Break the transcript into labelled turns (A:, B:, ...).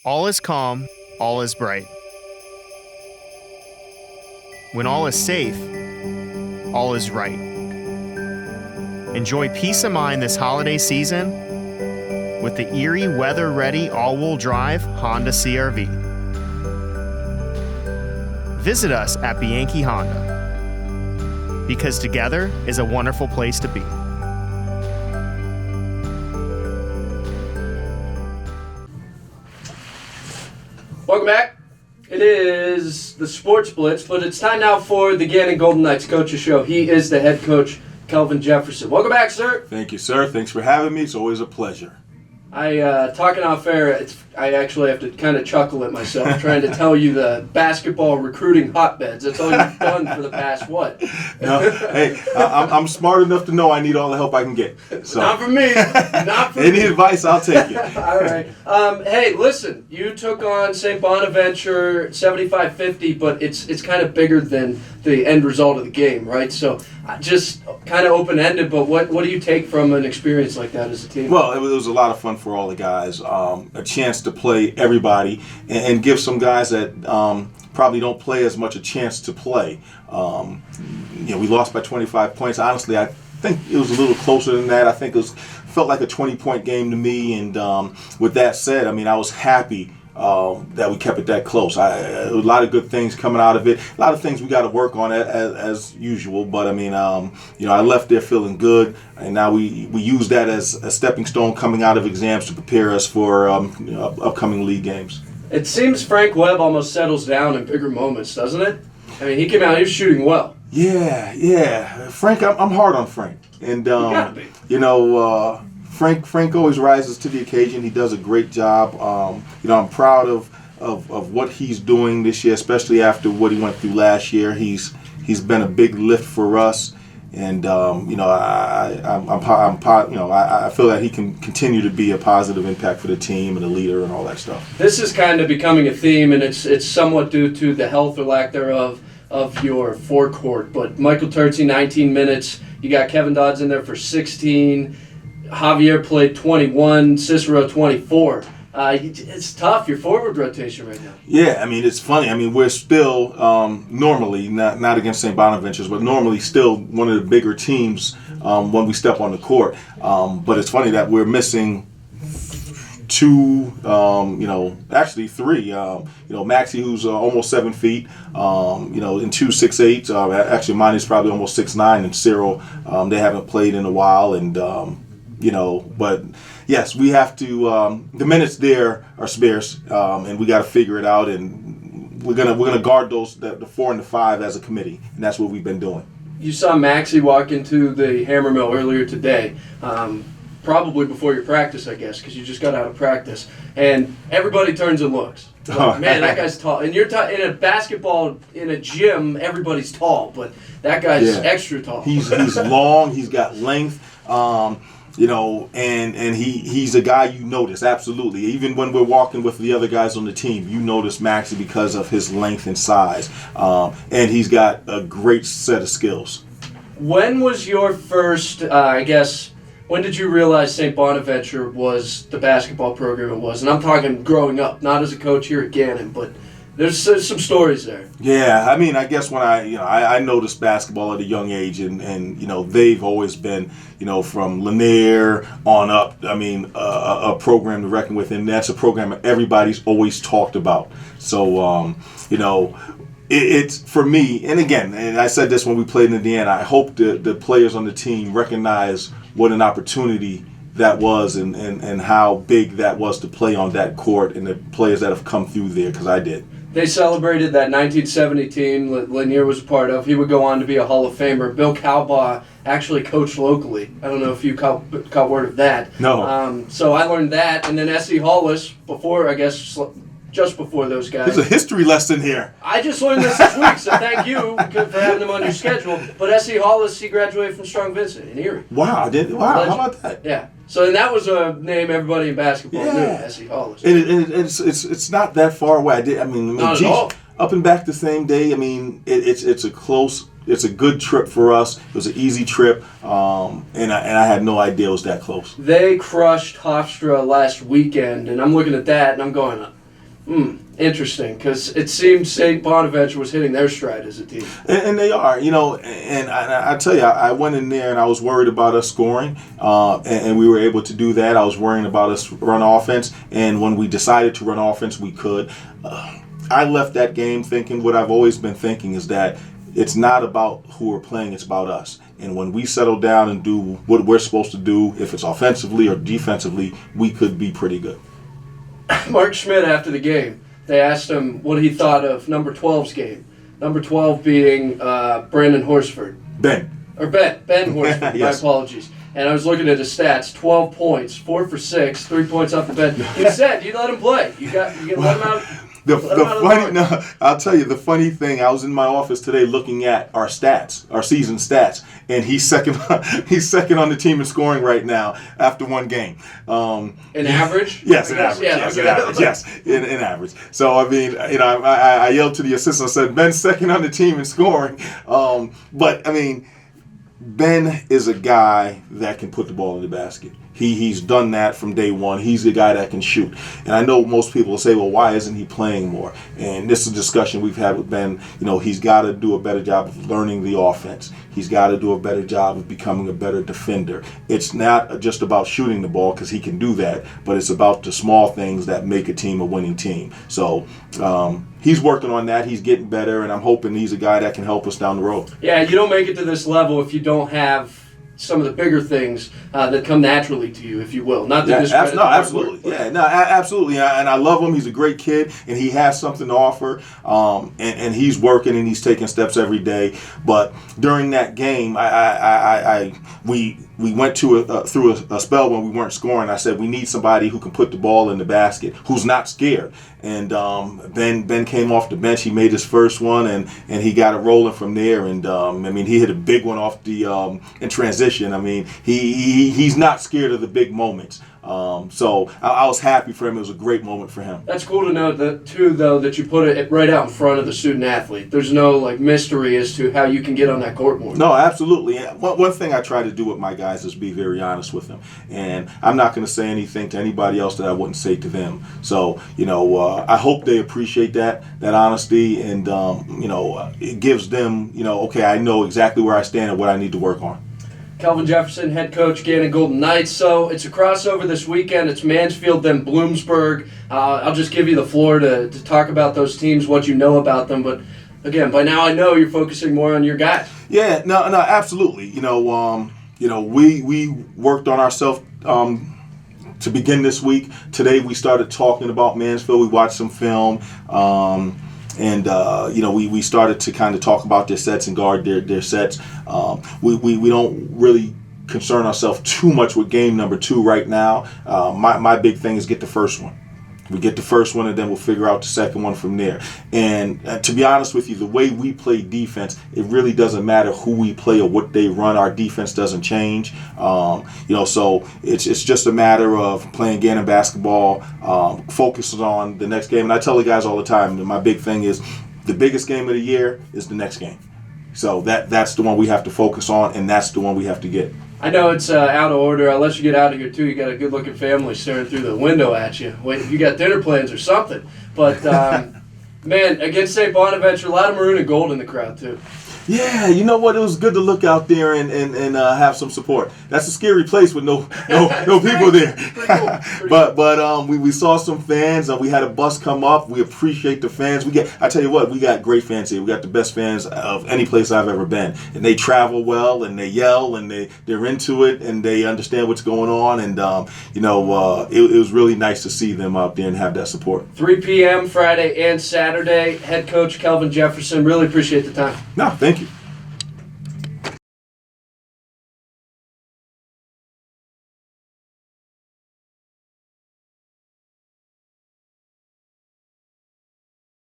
A: All is calm, all is bright. When all is safe, all is right. Enjoy peace of mind this holiday season with the Erie weather-ready all-wheel drive Honda CR-V. Visit us at Bianchi Honda, because together is a wonderful place to be.
B: Welcome back. It is the Sports Blitz, but it's time now for the Gannon Golden Knights Coaches Show. He is the head coach, Kelvin Jefferson. Welcome back, sir.
C: Thank you, sir. Thanks for having me. It's always a pleasure.
B: Talking off air, I actually have to kind of chuckle at myself trying to tell you the basketball recruiting hotbeds. That's all you've done for the past, what?
C: No, hey, I'm smart enough to know I need all the help I can get. So.
B: Not for me. Not for me.
C: Any advice, I'll take it.
B: All right. Hey, listen, you took on St. Bonaventure 75-50, but it's kind of bigger than the end result of the game, right? So just kind of open-ended, but what do you take from an experience like that as a team?
C: Well, it was a lot of fun for all the guys. A chance to play everybody and give some guys that probably don't play as much a chance to play. We lost by 25 points. Honestly, I think it was a little closer than that. I think it felt like a 20-point game to me. And with that said, I was happy that we kept it that close. A lot of good things coming out of it. A lot of things we got to work on as usual. But I left there feeling good, and now we use that as a stepping stone coming out of exams to prepare us for upcoming league games.
B: It seems Frank Webb almost settles down in bigger moments, doesn't it? He came out, he was shooting well.
C: Yeah. Frank, I'm hard on Frank, and
B: you gotta be.
C: Frank always rises to the occasion. He does a great job. I'm proud of what he's doing this year, especially after what he went through last year. He's been a big lift for us, and I feel that he can continue to be a positive impact for the team and a leader and all that stuff.
B: This is kind of becoming a theme, and it's somewhat due to the health or lack thereof of your forecourt. But Michael Terzi, 19 minutes. You got Kevin Dodds in there for 16. Javier played 21, Cicero 24. It's tough, your forward rotation right now.
C: Yeah, it's funny. We're still normally, not against St. Bonaventure's, but normally still one of the bigger teams when we step on the court. But it's funny that we're missing two, actually three. Maxie, who's almost 7 feet, and 2 6'8". Actually, mine is probably almost 6'9", and Cyril, they haven't played in a while, and but yes, we have to. The minutes there are scarce, and we got to figure it out. And we're gonna guard those the 4 and the 5 as a committee, and that's what we've been doing.
B: You saw Maxie walk into the Hammer Mill earlier today, probably before your practice, I guess, because you just got out of practice, and everybody turns and looks. Like, man, that guy's tall. And you're in a basketball in a gym. Everybody's tall, but that guy's extra tall.
C: He's long. He's got length. And he's a guy you notice, absolutely. Even when we're walking with the other guys on the team, you notice Maxie because of his length and size. And he's got a great set of skills.
B: When was your first, when did you realize St. Bonaventure was the basketball program it was? And I'm talking growing up, not as a coach here at Gannon, but there's some stories there.
C: Yeah, I guess when I noticed basketball at a young age, and they've always been, from Lanier on up, a program to reckon with, and that's a program that everybody's always talked about. So, it's for me, and again, and I said this when we played in Indiana, I hope the players on the team recognize what an opportunity that was and how big that was to play on that court and the players that have come through there, because I did.
B: They celebrated that 1970 team Lanier was a part of. He would go on to be a Hall of Famer. Bill Cowbaugh actually coached locally. I don't know if you caught word of that.
C: No.
B: So I learned that. And then S.E. Hollis, just before those guys.
C: There's a history lesson here.
B: I just learned this week, so thank you for having them on your schedule. But S.E. Hollis, he graduated from Strong Vincent in Erie.
C: Wow, how about that?
B: Yeah. So that was a name everybody in basketball knew, S.E. Hollis.
C: And it's not that far away.
B: Not at all.
C: Up and back the same day. It's a good trip for us. It was an easy trip, and I had no idea it was that close.
B: They crushed Hofstra last weekend, and I'm looking at that, and I'm going, Interesting, because it seemed St. Bonaventure was hitting their stride as a team.
C: And they are, and I tell you, I went in there and I was worried about us scoring, and we were able to do that. I was worrying about us run offense, and when we decided to run offense, we could. I left that game thinking what I've always been thinking is that it's not about who we're playing, it's about us. And when we settle down and do what we're supposed to do, if it's offensively or defensively, we could be pretty good.
B: Mark Schmidt, after the game, they asked him what he thought of number 12's game. Number 12 being Brandon Horsford.
C: Ben
B: Horsford,
C: Yes.
B: My apologies. And I was looking at his stats, 12 points, 4 for 6, 3 points off the bench. He said, you let him play. You can let him out.
C: I'll tell you the funny thing. I was in my office today looking at our stats, our season stats, and he's second. He's second on the team in scoring right now after one game.
B: In average?
C: Yes, in average.
B: Yeah,
C: yes,
B: okay.
C: in average. Yes, in average. So I mean, I yelled to the assistant. I said, "Ben's second on the team in scoring." But I mean, Ben is a guy that can put the ball in the basket. He's done that from day one. He's the guy that can shoot. And I know most people will say, well, why isn't he playing more? And this is a discussion we've had with Ben. He's got to do a better job of learning the offense. He's got to do a better job of becoming a better defender. It's not just about shooting the ball, because he can do that, but it's about the small things that make a team a winning team. So he's working on that. He's getting better, and I'm hoping he's a guy that can help us down the road.
B: Yeah, you don't make it to this level if you don't have some of the bigger things that come naturally to you, if you will. Not to discredit the hard work,
C: absolutely. Absolutely. And I love him. He's a great kid, and he has something to offer. And he's working and he's taking steps every day. But during that game, we went through a spell when we weren't scoring. I said we need somebody who can put the ball in the basket, who's not scared. And Ben came off the bench. He made his first one, and he got it rolling from there. And he hit a big one off the in transition. I mean, he's not scared of the big moments. So I was happy for him. It was a great moment for him.
B: That's cool to know that too, though, that you put it right out in front of the student athlete. There's no mystery as to how you can get on that court more.
C: No, absolutely. One thing I try to do with my guys is be very honest with them, and I'm not going to say anything to anybody else that I wouldn't say to them. So I hope they appreciate that honesty, and it gives them okay, I know exactly where I stand and what I need to work on.
B: Kelvin Jefferson, head coach, Gannon Golden Knights. So it's a crossover this weekend. It's Mansfield, then Bloomsburg. I'll just give you the floor to talk about those teams, what you know about them. But again, by now I know you're focusing more on your guys.
C: Yeah, no, absolutely. We worked on ourselves to begin this week. Today we started talking about Mansfield. We watched some film. And we started to kind of talk about their sets and guard their sets. We don't really concern ourselves too much with game number 2 right now. My big thing is get the first one. We get the first one, and then we'll figure out the second one from there. And to be honest with you, the way we play defense, it really doesn't matter who we play or what they run. Our defense doesn't change. So it's just a matter of playing Gannon basketball, focusing on the next game. And I tell the guys all the time that my big thing is the biggest game of the year is the next game. So that's the one we have to focus on, and that's the one we have to get.
B: I know it's out of order. I'll let you get out of here, too. You got a good-looking family staring through the window at you. Wait, you got dinner plans or something. But, man, against St. Bonaventure, a lot of maroon and gold in the crowd, too.
C: Yeah, you know what? It was good to look out there and have some support. That's a scary place with no people there. But we saw some fans. We had a bus come up. We appreciate the fans. I tell you what, we got great fans here. We got the best fans of any place I've ever been. And they travel well, and they yell, and they're into it, and they understand what's going on. And it was really nice to see them out there and have that support.
B: 3 p.m. Friday and Saturday. Head coach Kelvin Jefferson. Really appreciate the time.
C: No, thank you.